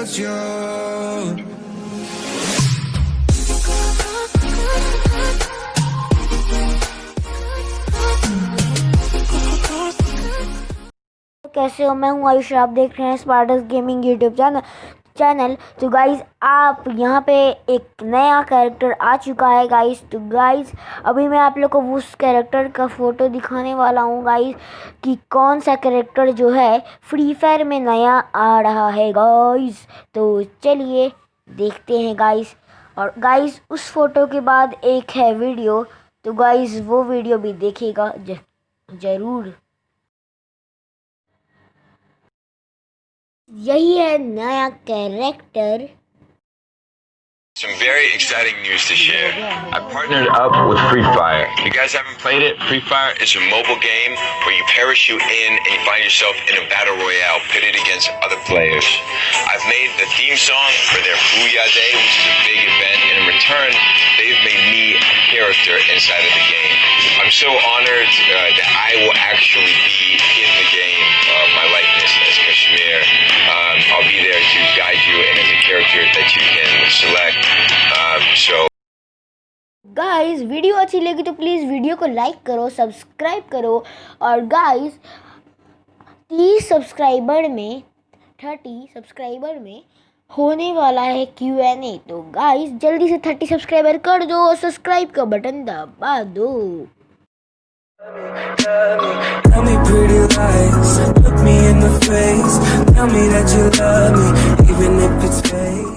without you. कैसे हो? मैं हूँ आयुष, आप देख रहे हैं स्पार्टस गेमिंग यूट्यूब चैनल। तो गाइज़, आप यहाँ पे एक नया कैरेक्टर आ चुका है गाइज़। तो गाइज़, अभी मैं आप लोग को उस कैरेक्टर का फ़ोटो दिखाने वाला हूँ गाइज़ कि कौन सा कैरेक्टर जो है फ्री फायर में नया आ रहा है गाइज़। तो चलिए देखते हैं गाइज़। और गाइज़, उस फ़ोटो के बाद एक है वीडियो, तो गाइज़ वो वीडियो भी देखिएगा ज़रूर। यही है नया character. Some very exciting news to share. I partnered up with Free Fire. If you guys haven't played it, Free Fire is a mobile game where you parachute in and you find yourself in a battle royale pitted against other players. I've made the theme song for their Booyah Day, which is a big event, and in return, they've made me a character inside of the game. I'm so honored that I will actually be in the game. My likeness as Kashmir. I'll be there to guide you and as a character that you can select. Guys, video अच्छी लगी तो please video को like करो, subscribe करो। और guys, 30 subscriber में होने वाला है Q&A। तो गाइस, जल्दी से 30 सब्सक्राइबर कर दो और सब्सक्राइब का बटन दबा दो। Tell me pretty lies, look me in the face, tell me that you love me, even if it's fake.